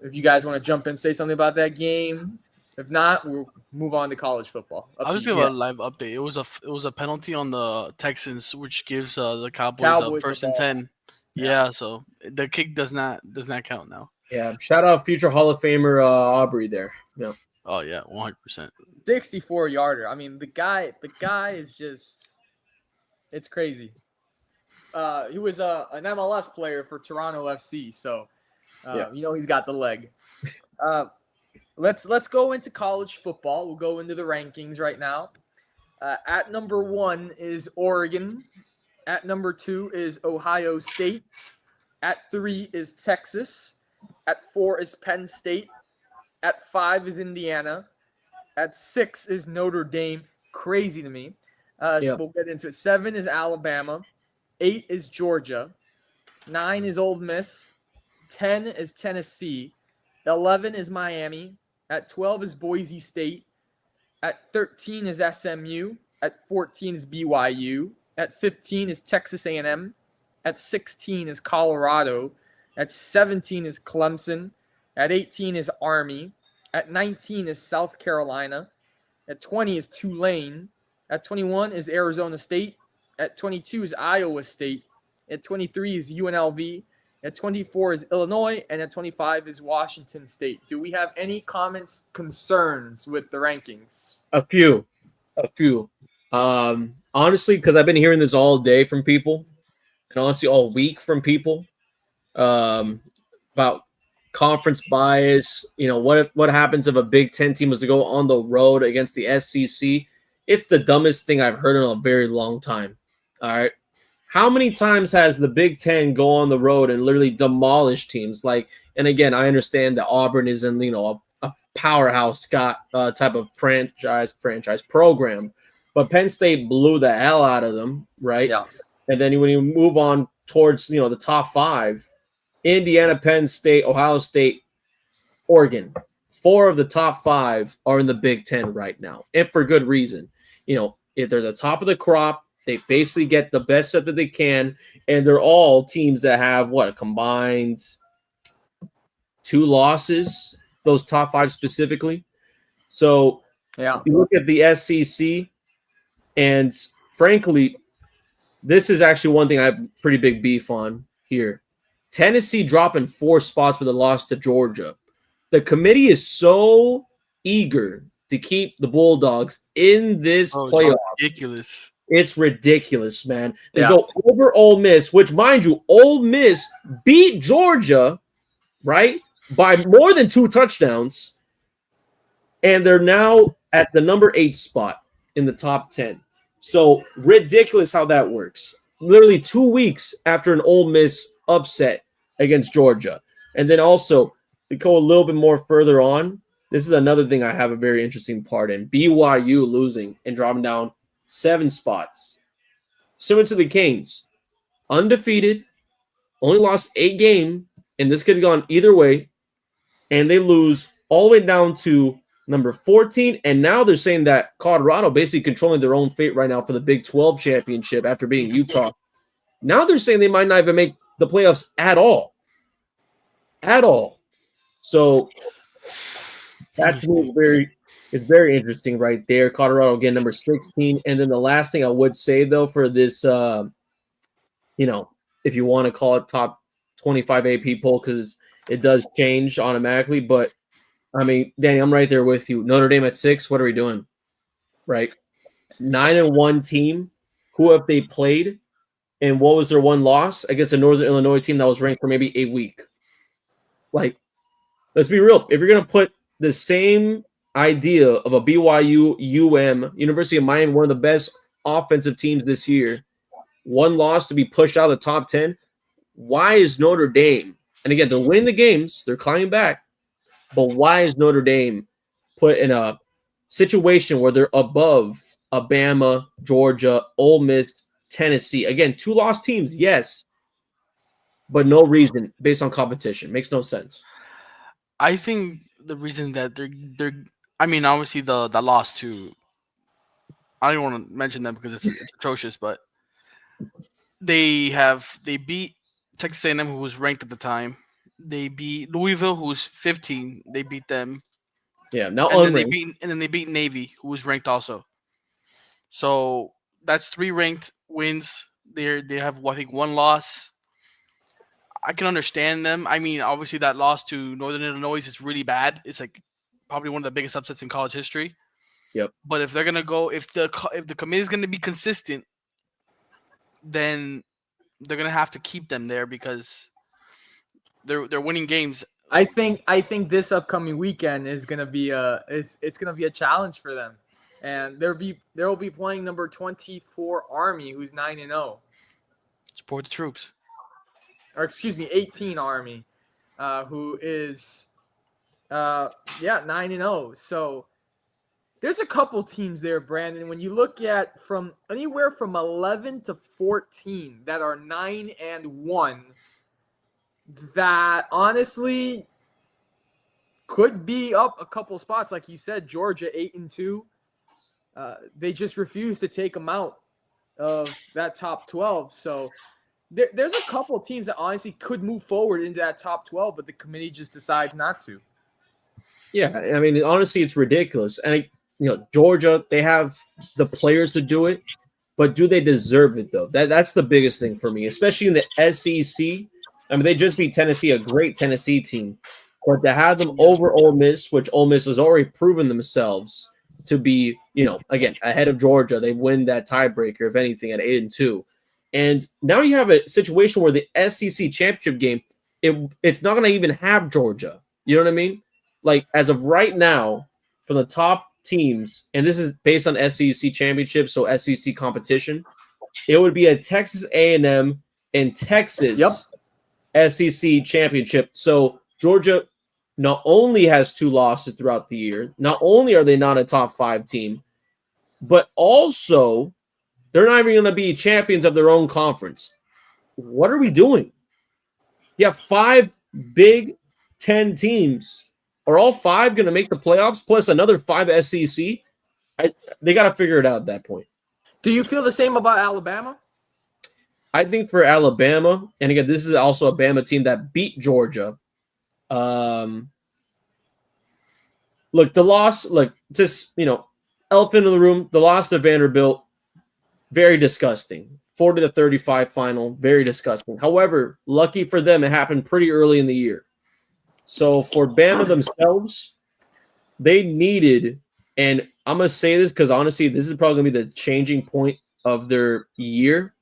If you guys want to jump in, say something about that game. If not, we'll move on to college football. I was giving a live update. It was a penalty on the Texans, which gives the Cowboys a first and 10. Yeah, so the kick does not count now. Yeah, shout out future Hall of Famer Aubrey there. Yeah. Oh yeah, 100%. 64-yarder. I mean, the guy is just, it's crazy. He was an MLS player for Toronto FC, so he's got the leg. Let's go into college football. We'll go into the rankings right now. At number 1 is Oregon. At number 2 is Ohio State. At 3 is Texas. At 4 is Penn State. At 5 is Indiana. At 6 is Notre Dame. Crazy to me. So we'll get into it. 7 is Alabama. 8 is Georgia. 9 is Ole Miss. 10 is Tennessee. 11 is Miami. At 12 is Boise State. At 13 is SMU. At 14 is BYU. At 15 is Texas A&M. At 16 is Colorado. At 17 is Clemson. At 18 is Army. At 19 is South Carolina. At 20 is Tulane. At 21 is Arizona State. At 22 is Iowa State. At 23 is UNLV. At 24 is Illinois. And at 25 is Washington State. Do we have any comments, concerns with the rankings? A few. Honestly, because I've been hearing this all day from people, and honestly all week from people, about conference bias. What happens if a Big Ten team was to go on the road against the SEC? It's the dumbest thing I've heard in a very long time. All right. How many times has the Big Ten go on the road and literally demolish teams? And again, I understand that Auburn is in, a powerhouse type of franchise program, but Penn State blew the hell out of them, right? Yeah. And then when you move on towards, the top 5, Indiana, Penn State, Ohio State, Oregon, 4 of the top 5 are in the Big Ten right now, and for good reason. If they're the top of the crop, they basically get the best set that they can, and they're all teams that have a combined 2 losses, those top 5 specifically. So you look at the SEC, and frankly, this is actually one thing I have pretty big beef on here. Tennessee dropping 4 spots with a loss to Georgia. The committee is so eager to keep the Bulldogs in this playoff. Ridiculous. It's ridiculous, man. They go over Ole Miss, which, mind you, Ole Miss beat Georgia, right, by more than 2 touchdowns, and they're now at the number 8 spot in the top 10. So ridiculous how that works. Literally 2 weeks after an Ole Miss upset against Georgia. And then also, to go a little bit more further on, this is another thing I have a very interesting part in. BYU losing and dropping down 7 spots. Similar to the Canes. Undefeated, only lost 8 games, and this could have gone either way. And they lose all the way down to number 14. And now they're saying that Colorado basically controlling their own fate right now for the Big 12 championship after beating Utah. Now they're saying they might not even make the playoffs at all. At all. So that's very interesting right there. Colorado again, number 16. And then the last thing I would say though for this, if you want to call it top 25 AP poll, because it does change automatically. But I mean, Danny, I'm right there with you. Notre Dame at 6. What are we doing? Right, 9-1 team. Who have they played? And what was their one loss against a Northern Illinois team that was ranked for maybe a week? Let's be real. If you're going to put the same idea of a BYU, University of Miami, one of the best offensive teams this year, one loss to be pushed out of the top 10, why is Notre Dame, and again, they're winning the games, they're climbing back, but why is Notre Dame put in a situation where they're above Alabama, Georgia, Ole Miss, Tennessee? Again, 2 lost teams, yes, but no reason based on competition. Makes no sense. I think the reason that they're. I mean, obviously the loss to. I don't want to mention them because it's atrocious, but they beat Texas A&M, who was ranked at the time. They beat Louisville, who was 15. They beat them, Yeah, now and then unranked. they beat Navy, who was ranked also. So that's three ranked wins. They have I think one loss. I can understand them. I mean, obviously that loss to Northern Illinois is really bad. It's like probably one of the biggest upsets in college history. Yep. But if they're gonna go, if the committee is gonna be consistent, then they're gonna have to keep them there because they're winning games. I think this upcoming weekend is gonna be it's gonna be a challenge for them, and they'll be playing number 24 Army, who's 9-0, Support the troops. or excuse me, 18 Army, who is 9-0. So there's a couple teams there, Brandon. When you look at from anywhere from 11 to 14 that are 9-1, that honestly could be up a couple spots. Like you said, Georgia 8-2. They just refuse to take them out of that top 12. So there's a couple teams that honestly could move forward into that top 12, but the committee just decides not to. Yeah, I mean, honestly, it's ridiculous. And Georgia, they have the players to do it, but do they deserve it though? That's the biggest thing for me, especially in the SEC. I mean, they just beat Tennessee, a great Tennessee team, but to have them over Ole Miss, which Ole Miss has already proven themselves to be, again, ahead of Georgia. They win that tiebreaker, if anything, at 8-2. And now you have a situation where the SEC championship game, it's not going to even have Georgia. You know what I mean? Like, as of right now, for the top teams, and this is based on SEC championship, so SEC competition, it would be a Texas A&M and Texas SEC championship. So Georgia not only has 2 losses throughout the year, not only are they not a top 5 team, but also they're not even going to be champions of their own conference. What are we doing? You have 5 Big 10 teams. Are all 5 going to make the playoffs plus another 5 SEC? They got to figure it out at that point. Do you feel the same about Alabama? I think for Alabama, and again, this is also a Bama team that beat Georgia. Look, the loss, just, elephant in the room, the loss to Vanderbilt, very disgusting. 40-35 final, very disgusting. However, lucky for them, it happened pretty early in the year. So for Bama themselves, they needed, and I'm going to say this because honestly, this is probably going to be the changing point of their year.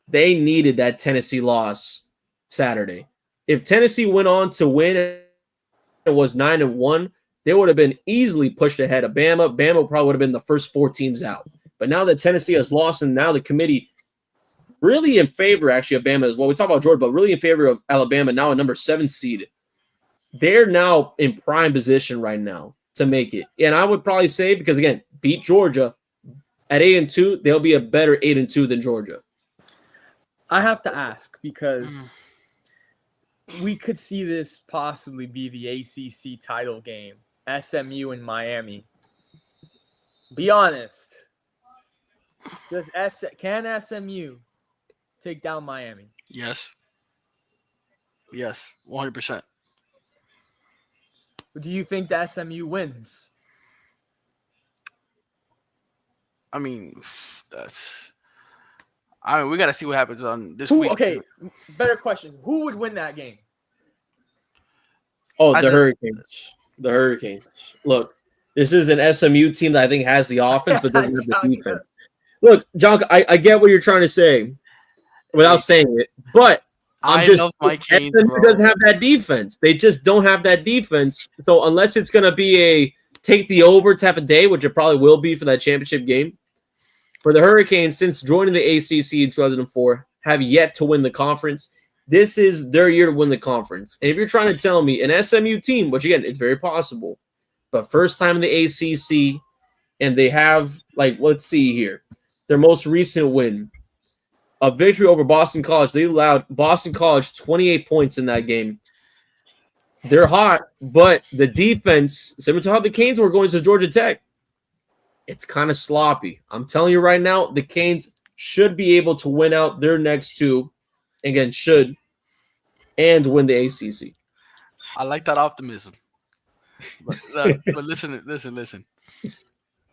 They needed that Tennessee loss Saturday. If Tennessee went on to win and was 9-1, they would have been easily pushed ahead of Bama. Bama probably would have been the first 4 teams out. But now that Tennessee has lost, and now the committee really in favor actually of Bama as well. We talk about Georgia, but really in favor of Alabama, now a number 7 seed. They're now in prime position right now to make it. And I would probably say, because again, beat Georgia at 8-2, they'll be a better 8-2 than Georgia. I have to ask because we could see this possibly be the ACC title game, SMU and Miami. Be honest. Can SMU take down Miami? Yes. Yes, 100%. Do you think that SMU wins? I mean, we got to see what happens on this week. Okay, better question. Who would win that game? Oh, the Hurricanes. The Hurricanes. Look, this is an SMU team that I think has the offense, but doesn't have the defense. Look, John, I get what you're trying to say without saying it, but SMU doesn't have that defense. They just don't have that defense. So unless it's going to be a take the over type of day, which it probably will be for that championship game, for the Hurricanes, since joining the ACC in 2004, have yet to win the conference. This is their year to win the conference. And if you're trying to tell me an SMU team, which again, it's very possible, but first time in the ACC, and they have, let's see here, their most recent win, a victory over Boston College. They allowed Boston College 28 points in that game. They're hot, but the defense, similar to how the Canes were going to Georgia Tech, it's kind of sloppy. I'm telling you right now, the Canes should be able to win out their next two, again, should, and win the ACC. I like that optimism. But look, but listen.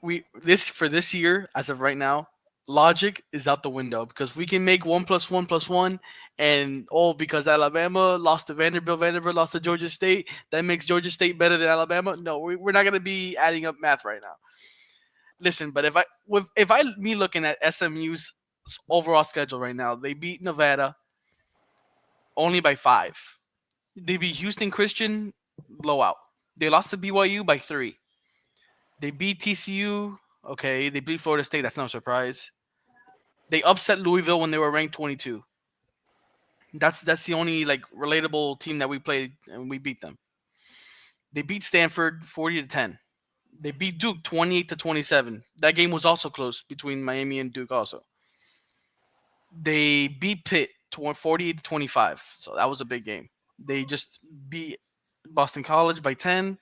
We this for this year, as of right now, logic is out the window because we can make 1+1+1, and because Alabama lost to Vanderbilt, Vanderbilt lost to Georgia State, that makes Georgia State better than Alabama. No, we're not gonna be adding up math right now. Listen, but if I me looking at SMU's overall schedule right now, they beat Nevada only by 5. They beat Houston Christian blowout. They lost to BYU by 3. They beat TCU. Okay, they beat Florida State. That's no surprise. They upset Louisville when they were ranked 22. That's the only like relatable team that we played and we beat them. They beat Stanford 40-10. They beat Duke 28-27. That game was also close between Miami and Duke also. They beat Pitt 48-25. So that was a big game. They just beat Boston College by 10.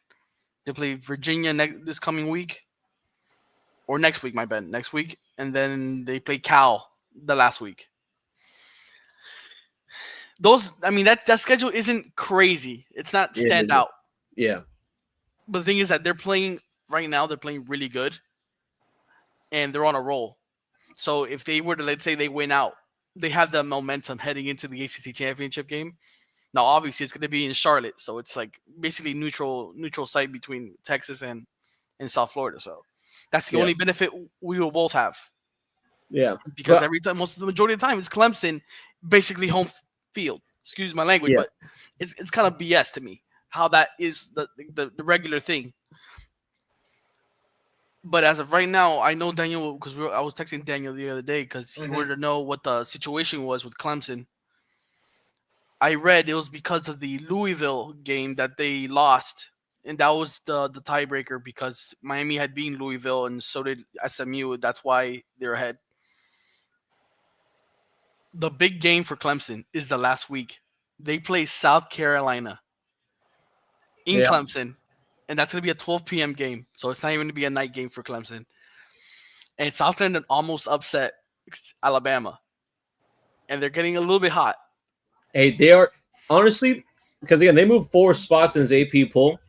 They play Virginia this coming week. Or next week, my bad. Next week. And then they play Cal the last week. That schedule isn't crazy. It's not stand out. Yeah. But the thing is that they're playing right now, they're playing really good. And they're on a roll. So if they were to, let's say they win out, they have the momentum heading into the ACC championship game. Now, obviously, it's going to be in Charlotte. So it's like basically neutral site between Texas and South Florida. So that's the only benefit we will both have. Yeah. Because every time, the majority of the time, it's Clemson, basically home field. Excuse my language, but it's kind of BS to me how that is the regular thing. But as of right now, I know Daniel because I was texting Daniel the other day because he wanted to know what the situation was with Clemson. I read it was because of the Louisville game that they lost, and that was the tiebreaker because Miami had beaten Louisville and so did SMU. That's why they're ahead. The big game for Clemson is the last week. They play South Carolina in Clemson, and that's going to be a 12 p.m. game. So it's not even going to be a night game for Clemson. And South Carolina almost upset Alabama, and they're getting a little bit hot. Hey, they are honestly because again they moved 4 spots in his AP poll.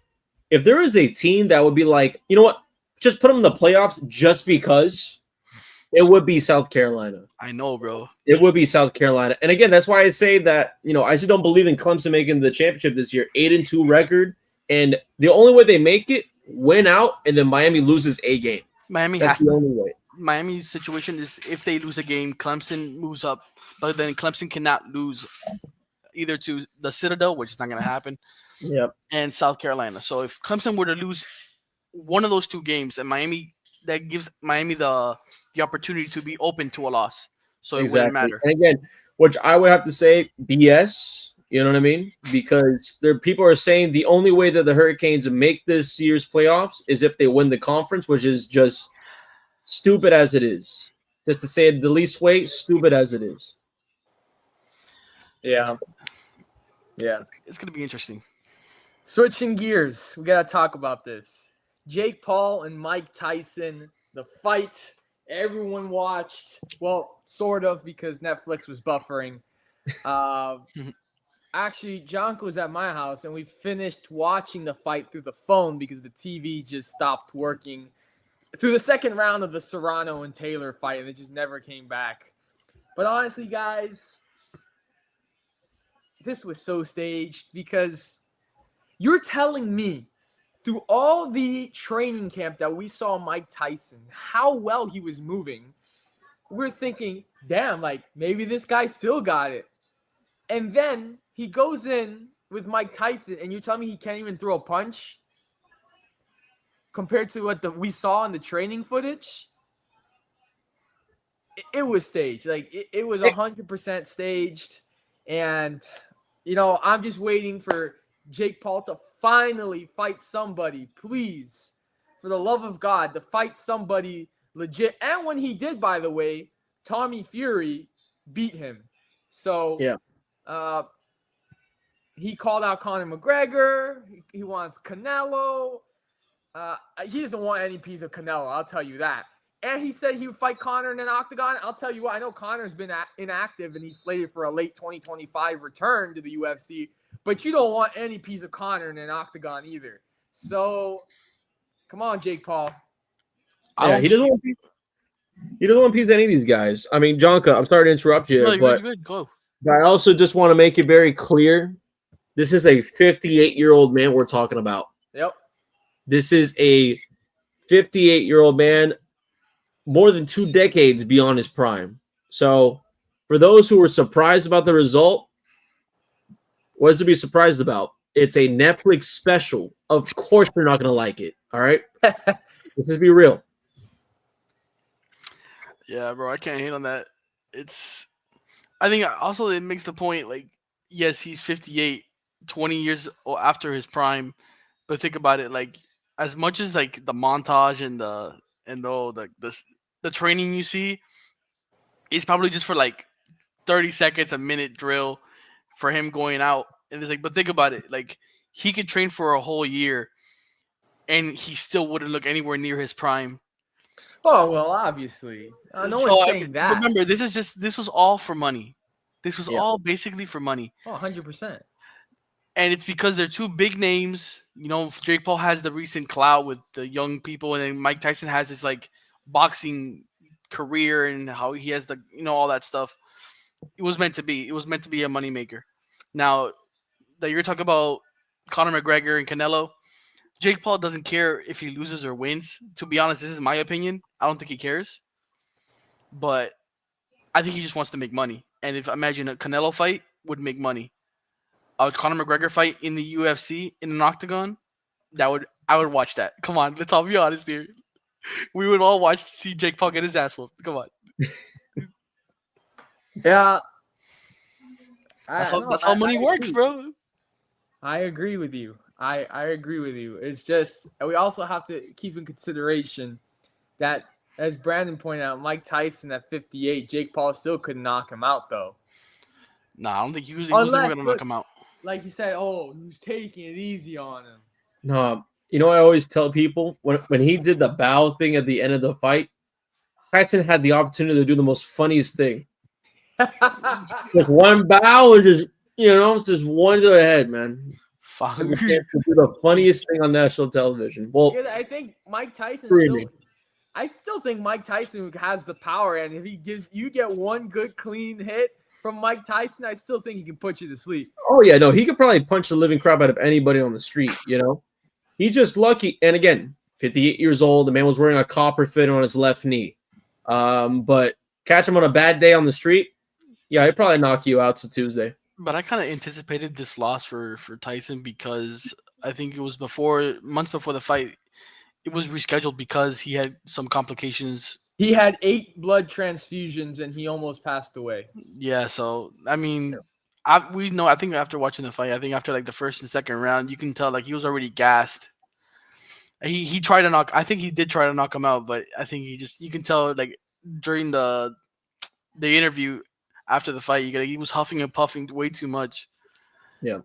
If there is a team that would be like, you know what, just put them in the playoffs just because, it would be South Carolina. I know, bro. It would be South Carolina. And again, that's why I say that, I just don't believe in Clemson making the championship this year. 8-2 record. And the only way they make it, win out, and then Miami loses a game. That's the only way. Miami's situation is if they lose a game, Clemson moves up. But then Clemson cannot lose either to the Citadel, which is not going to happen, and South Carolina. So if Clemson were to lose one of those 2 games, and Miami, that gives Miami the opportunity to be open to a loss. So it wouldn't matter. And again, which I would have to say BS, you know what I mean? Because people are saying the only way that the Hurricanes make this year's playoffs is if they win the conference, which is just stupid as it is. Just to say it the least way, stupid as it is. Yeah. It's going to be interesting. Switching gears, we got to talk about this. Jake Paul and Mike Tyson, the fight everyone watched. Well, sort of, because Netflix was buffering. Actually, Jonko was at my house, and we finished watching the fight through the phone because the TV just stopped working through the second round of the Serrano and Taylor fight, and it just never came back. But honestly, guys, this was so staged because you're telling me through all the training camp that we saw Mike Tyson, how well he was moving, we're thinking, damn, like maybe this guy still got it. And then he goes in with Mike Tyson, and you're telling me he can't even throw a punch compared to what we saw in the training footage? It was staged. Like it was 100% staged. And, I'm just waiting for Jake Paul to finally fight somebody, please, for the love of God, to fight somebody legit. And when he did, by the way, Tommy Fury beat him. So, he called out Conor McGregor. He wants Canelo. He doesn't want any piece of Canelo. I'll tell you that. And he said he would fight Conor in an octagon. I'll tell you what. I know Conor's been inactive and he's slated for a late 2025 return to the UFC. But you don't want any piece of Conor in an octagon either. So, come on, Jake Paul. Yeah, he doesn't want a piece of any of these guys. I mean, Jonka, I'm sorry to interrupt you, No, but good. Go. I also just want to make it very clear. This is a 58-year-old man we're talking about. Yep. This is a 58-year-old man, more than 2 decades beyond his prime. So, for those who were surprised about the result, what is to be surprised about? It's a Netflix special. Of course, you're not going to like it. All right? Let's just be real. Yeah, bro, I can't hate on that. I think also it makes the point, like, yes, he's 58, 20 years after his prime, but think about it, like, as much as like the montage and the training you see, is probably just for like 30 seconds, a minute drill for him going out, and it's like, but think about it, like, he could train for a whole year, and he still wouldn't look anywhere near his prime. Oh, well, obviously. No one's saying that. Remember, this was all for money. This was all basically for money. Oh, 100%. And it's because they're two big names. You know, Jake Paul has the recent clout with the young people, and then Mike Tyson has his like boxing career and how he has the, you know, all that stuff. It was meant to be. It was meant to be a moneymaker. Now that you're talking about Conor McGregor and Canelo, Jake Paul doesn't care if he loses or wins. To be honest, this is my opinion. I don't think he cares. But I think he just wants to make money. And if imagine a Canelo fight would make money. A Conor McGregor fight in the UFC in an octagon, I would watch that. Come on, let's all be honest here. We would all watch to see Jake Paul get his ass whooped. Come on. Yeah. That's how money works, bro. I agree with you. I agree with you. It's just we also have to keep in consideration that, as Brandon pointed out, Mike Tyson at 58, Jake Paul still couldn't knock him out, though. Nah, I don't think he was never going to knock him out. Like he said, he was taking it easy on him. No, you know, I always tell people when he did the bow thing at the end of the fight, Tyson had the opportunity to do the most funniest thing. Just one bow or just, you know, it's just one to the head, man. Fuck. Do the funniest thing on national television. Well, yeah, I think Mike Tyson I still think Mike Tyson has the power, and if you get one good clean hit from Mike Tyson, I still think he can put you to sleep. Oh yeah, no, he could probably punch the living crap out of anybody on the street, you know. He's just lucky. And again, 58 years old, the man was wearing a copper fit on his left knee. But catch him on a bad day on the street, yeah, he'd probably knock you out to Tuesday. But I kind of anticipated this loss for Tyson because I think it was months before the fight. It was rescheduled because he had some complications. He had 8 blood transfusions and he almost passed away. Yeah, so I mean, we know. I think after watching the fight, I think after like the first and second round, you can tell like he was already gassed. He tried to knock. I think he did try to knock him out, but I think you can tell like during the interview after the fight, he was huffing and puffing way too much. Yeah.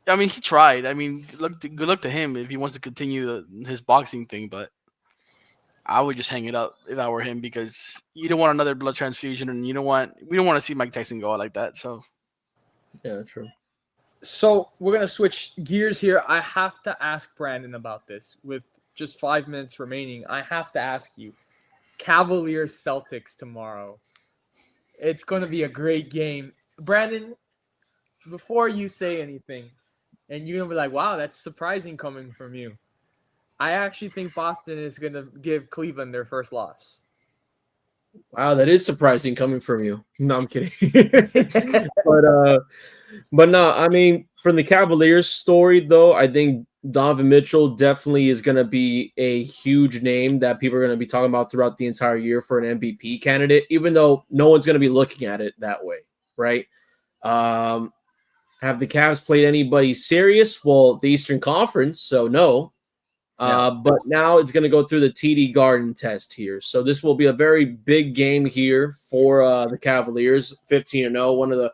I mean, he tried. I mean, good luck to him if he wants to continue his boxing thing, but I would just hang it up if I were him because you don't want another blood transfusion, and we don't want to see Mike Tyson go out like that. So, yeah, true. So we're gonna switch gears here. I have to ask Brandon about this with just 5 minutes remaining. I have to ask you, Cavaliers Celtics tomorrow. It's going to be a great game, Brandon. Before you say anything, and you're gonna be like, "Wow, that's surprising coming from you." I actually think Boston is going to give Cleveland their first loss. Wow, that is surprising coming from you. No, I'm kidding. But no, I mean, from the Cavaliers story, though, I think Donovan Mitchell definitely is going to be a huge name that people are going to be talking about throughout the entire year for an MVP candidate, even though no one's going to be looking at it that way, right? Have the Cavs played anybody serious? Well, the Eastern Conference, so no. But now it's going to go through the TD Garden test here. So this will be a very big game here for the Cavaliers, 15-0, one of the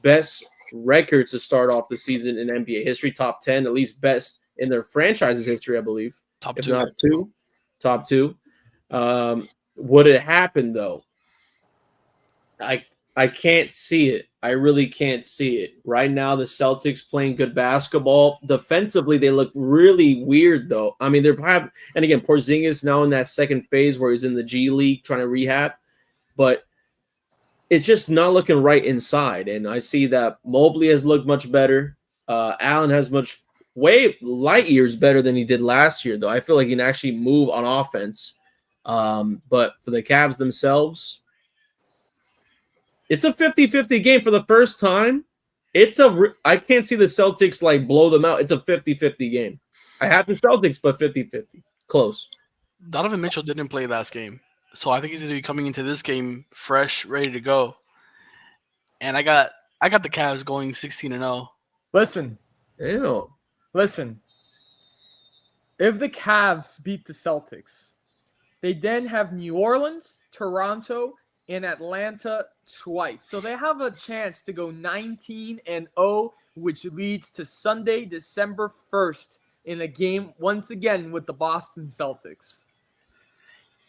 best records to start off the season in NBA history, top 10, at least best in their franchise's history, I believe. Top If two. not two, top two. Would it happen though? I can't see it. I really can't see it. Right now, the Celtics playing good basketball. Defensively, they look really weird, though. I mean, they're probably, and again, Porzingis now in that second phase where he's in the G League trying to rehab, but it's just not looking right inside. And I see that Mobley has looked much better. Allen has way light years better than he did last year, though. I feel like he can actually move on offense. But for the Cavs themselves, it's a 50-50 game for the first time. I can't see the Celtics like blow them out. It's a 50-50 game. I have the Celtics, but 50-50. Close. Donovan Mitchell didn't play last game, so I think he's going to be coming into this game fresh, ready to go. And I got the Cavs going 16-0. Listen. Ew. Listen. If the Cavs beat the Celtics, they then have New Orleans, Toronto, and Atlanta twice. So they have a chance to go 19-0, which leads to Sunday, December 1st in a game once again with the Boston Celtics.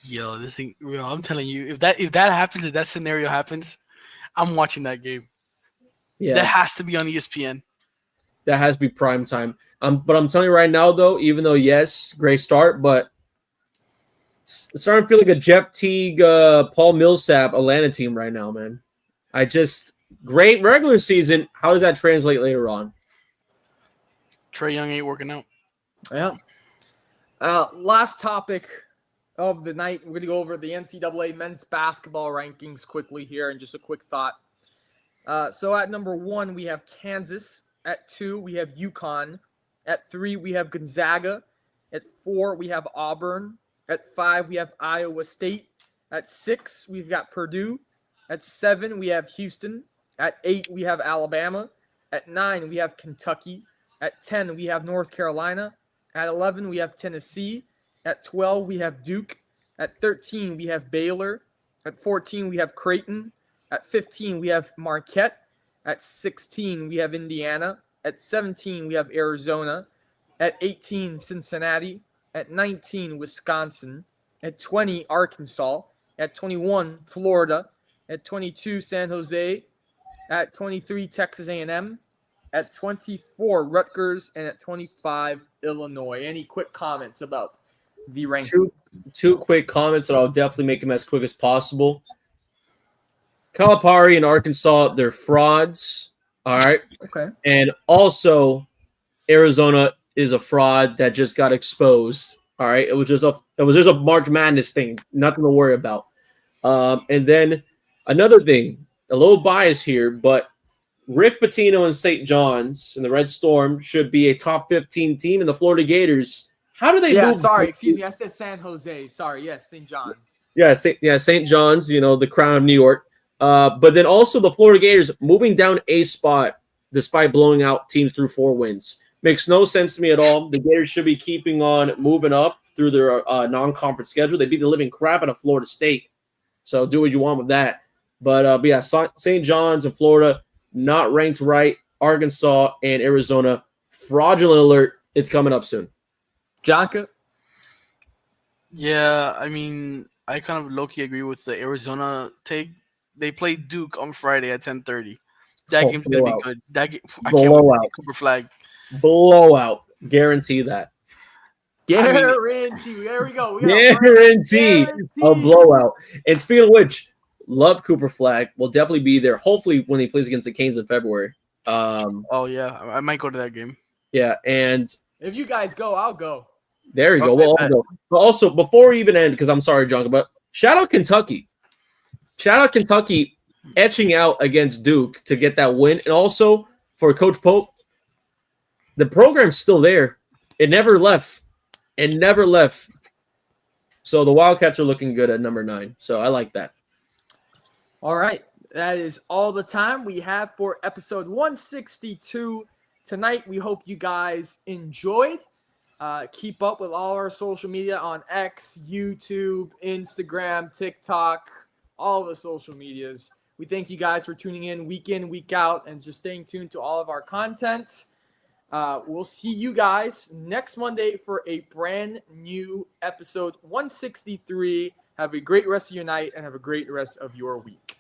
Yo, this thing, I'm telling you, if that happens, if that scenario happens, I'm watching that game. Yeah. That has to be on ESPN. That has to be prime time. But I'm telling you right now, though, even though, yes, great start, but it's starting to feel like a Jeff Teague, Paul Millsap Atlanta team right now, man. Great regular season. How does that translate later on? Trae Young ain't working out. Yeah. Last topic of the night, we're going to go over the NCAA men's basketball rankings quickly here and just a quick thought. So at number 1, we have Kansas. At 2, we have UConn. At 3, we have Gonzaga. At 4, we have Auburn. At 5, we have Iowa State. At 6, we've got Purdue. At 7, we have Houston. At 8, we have Alabama. At 9, we have Kentucky. At 10, we have North Carolina. At 11, we have Tennessee. At 12, we have Duke. At 13, we have Baylor. At 14, we have Creighton. At 15, we have Marquette. At 16, we have Indiana. At 17, we have Arizona. At 18, Cincinnati. At 19, Wisconsin. At 20, Arkansas. At 21, Florida. At 22, San Jose. At 23, Texas A&M. At 24, Rutgers. And at 25, Illinois. Any quick comments about the rankings? Two quick comments that I'll definitely make them as quick as possible. Calipari in Arkansas, they're frauds. All right. Okay. And also, Arizona is a fraud that just got exposed. All right. It was just a March Madness thing. Nothing to worry about. And then another thing, a little bias here, but Rick Pitino and St. John's and the Red Storm should be a top 15 team, and the Florida Gators. How do they move? Sorry, excuse me. I said San Jose. Sorry, yes, St. John's. St. John's, the crown of New York. But then also the Florida Gators moving down a spot despite blowing out teams through 4 wins. Makes no sense to me at all. The Gators should be keeping on moving up through their non-conference schedule. They beat the living crap out of Florida State. So do what you want with that. But yeah, St. John's and Florida, not ranked right. Arkansas and Arizona, fraudulent alert. It's coming up soon. Jonka? Yeah, I mean, I kind of low-key agree with the Arizona take. They play Duke on Friday at 10:30. That game's going to be good. I can't wait to see Cooper Flag. Blowout. Guarantee that. Guarantee. There we go. Guarantee a blowout. And speaking of which, love Cooper Flag. Will definitely be there. Hopefully when he plays against the Canes in February. Oh yeah, I might go to that game. Yeah, and if you guys go, I'll go. There you go. We'll all go. But also, before we even end, because I'm sorry, John, but shout out Kentucky. Shout out Kentucky etching out against Duke to get that win. And also for Coach Pope, the program's still there. It never left. It never left. So the Wildcats are looking good at number 9. So I like that. All right. That is all the time we have for episode 162 tonight. We hope you guys enjoyed. Keep up with all our social media on X, YouTube, Instagram, TikTok, all the social medias. We thank you guys for tuning in, week out, and just staying tuned to all of our content. We'll see you guys next Monday for a brand new episode 163. Have a great rest of your night and have a great rest of your week.